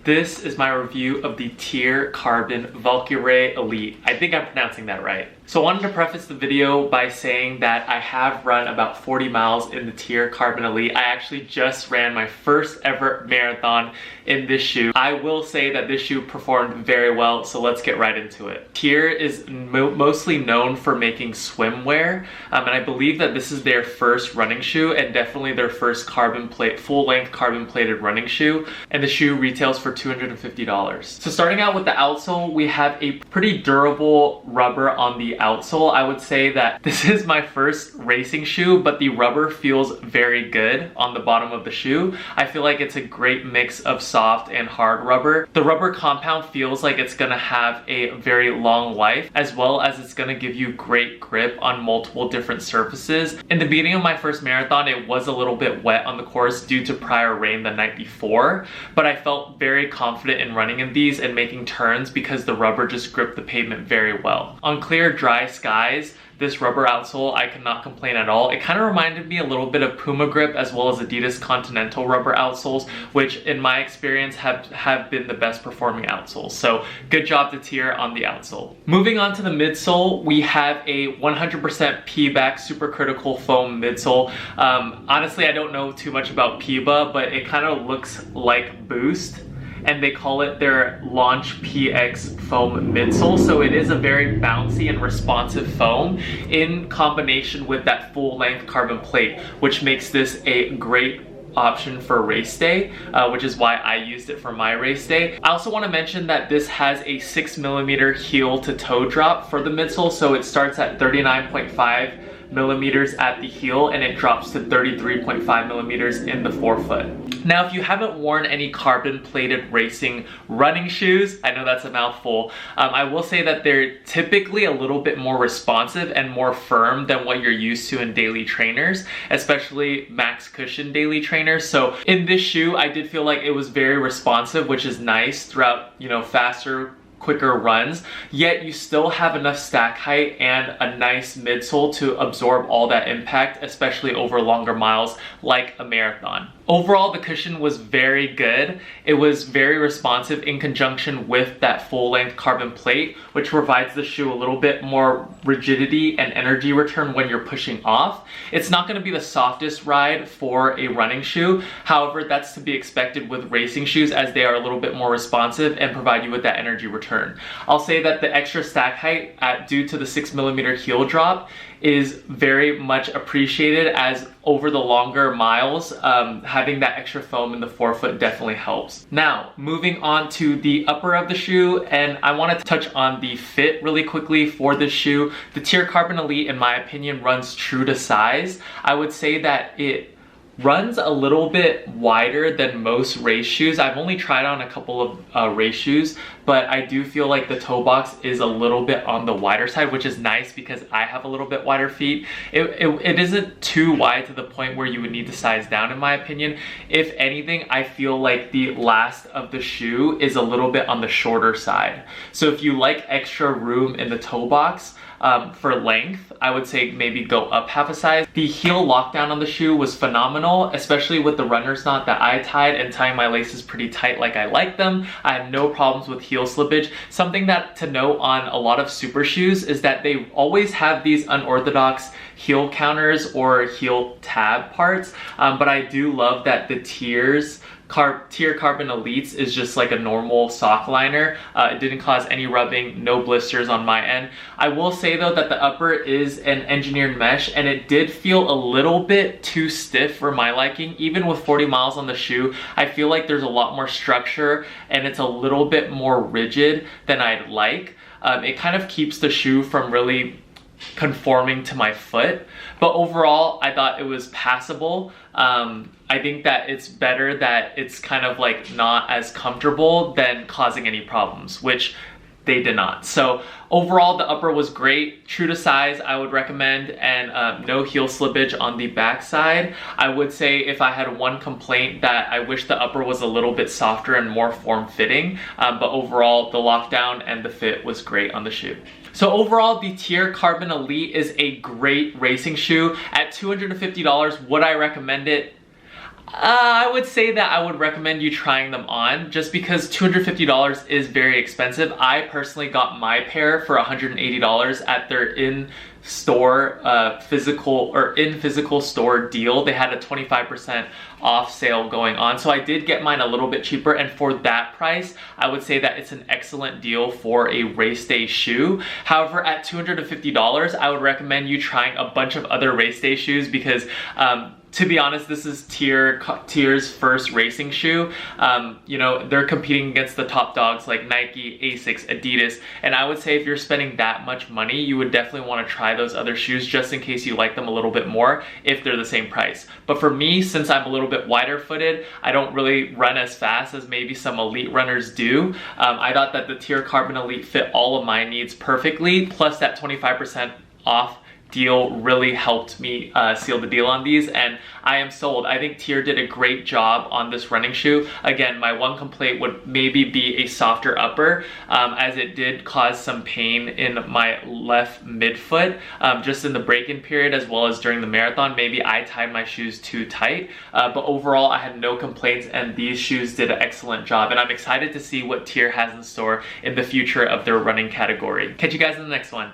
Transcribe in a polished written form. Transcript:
This is my review of the TYR Carbon Valkyrie Elite. I think I'm pronouncing that right. So I wanted to preface the video by saying that I have run about 40 miles in the TYR Carbon Elite. I actually just ran my first ever marathon in this shoe. I will say that this shoe performed very well, so let's get right into it. TYR is mostly known for making swimwear, and I believe that this is their first running shoe and definitely their first full-length carbon-plated running shoe, and the shoe retails for $250. So starting out with the outsole, we have a pretty durable rubber on the outsole. I would say that this is my first racing shoe, but the rubber feels very good on the bottom of the shoe. I feel like it's a great mix of soft and hard rubber. The rubber compound feels like it's gonna have a very long life, as well as it's gonna give you great grip on multiple different surfaces. In the beginning of my first marathon, it was a little bit wet on the course due to prior rain the night before, but I felt very confident in running in these and making turns because the rubber just gripped the pavement very well. On clear, dry skies, this rubber outsole, I cannot complain at all. It kind of reminded me a little bit of Puma Grip as well as Adidas Continental rubber outsoles, which in my experience have been the best performing outsoles. So good job to TYR on the outsole. Moving on to the midsole, we have a 100% Pebax supercritical foam midsole. Honestly, I don't know too much about Peba, but it kind of looks like Boost, and they call it their Launch PX foam midsole. So it is a very bouncy and responsive foam in combination with that full-length carbon plate, which makes this a great option for race day, which is why I used it for my race day. I also want to mention that this has a 6mm heel to toe drop for the midsole, so it starts at 39.5 millimeters at the heel and it drops to 33.5 millimeters in the forefoot. Now, if you haven't worn any carbon plated racing running shoes, I know that's a mouthful, I will say that they're typically a little bit more responsive and more firm than what you're used to in daily trainers, especially max cushion daily trainers. So in this shoe, I did feel like it was very responsive, which is nice throughout, you know, faster, quicker runs, yet you still have enough stack height and a nice midsole to absorb all that impact, especially over longer miles like a marathon. Overall, the cushion was very good. It was very responsive in conjunction with that full-length carbon plate, which provides the shoe a little bit more rigidity and energy return when you're pushing off. It's not going to be the softest ride for a running shoe. However, that's to be expected with racing shoes as they are a little bit more responsive and provide you with that energy return. I'll say that the extra stack height due to the 6mm heel drop is very much appreciated, as over the longer miles, having that extra foam in the forefoot definitely helps. Now, moving on to the upper of the shoe, and I want to touch on the fit really quickly for this shoe. The TYR Carbon Elite, in my opinion, runs true to size. I would say that it runs a little bit wider than most race shoes. I've only tried on a couple of race shoes, but I do feel like the toe box is a little bit on the wider side, which is nice because I have a little bit wider feet. It isn't too wide to the point where you would need to size down, in my opinion. If anything, I feel like the last of the shoe is a little bit on the shorter side. So if you like extra room in the toe box, for length, I would say maybe go up half a size. The heel lockdown on the shoe was phenomenal, especially with the runner's knot that I tied and tying my laces pretty tight like I like them. I had no problems with heel slippage. Something that to note on a lot of super shoes is that they always have these unorthodox heel counters or heel tab parts, but I do love that the TYR Carbon Elites is just like a normal sock liner. It didn't cause any rubbing, no blisters on my end. I will say though that the upper is an engineered mesh, and it did feel a little bit too stiff for my liking. Even with 40 miles on the shoe, I feel like there's a lot more structure and it's a little bit more rigid than I'd like. It kind of keeps the shoe from really conforming to my foot, but overall I thought it was passable. I think that it's better that it's kind of like not as comfortable than causing any problems, which they did not. So overall, the upper was great, true to size, I would recommend, and no heel slippage on the back side. I would say if I had one complaint, that I wish the upper was a little bit softer and more form-fitting, but overall the lockdown and the fit was great on the shoe. So overall, the TYR Carbon Elite is a great racing shoe. At $250, would I recommend it? I would say that I would recommend you trying them on just because $250 is very expensive. I personally got my pair for $180 at their in-store physical store deal. They had a 25% off sale going on, so I did get mine a little bit cheaper, and for that price I would say that it's an excellent deal for a race day shoe. However, at $250 I would recommend you trying a bunch of other race day shoes because to be honest, this is TYR's first racing shoe. You know, they're competing against the top dogs like Nike, Asics, Adidas, and I would say if you're spending that much money, you would definitely want to try those other shoes just in case you like them a little bit more if they're the same price. But for me, since I'm a little bit wider footed, I don't really run as fast as maybe some elite runners do. I thought that the TYR Carbon Elite fit all of my needs perfectly, plus that 25% off deal really helped me seal the deal on these, and I am sold. I think TYR did a great job on this running shoe. Again, my one complaint would maybe be a softer upper, as it did cause some pain in my left midfoot, just in the break-in period as well as during the marathon. Maybe I tied my shoes too tight, but overall I had no complaints, and these shoes did an excellent job, and I'm excited to see what TYR has in store in the future of their running category. Catch you guys in the next one.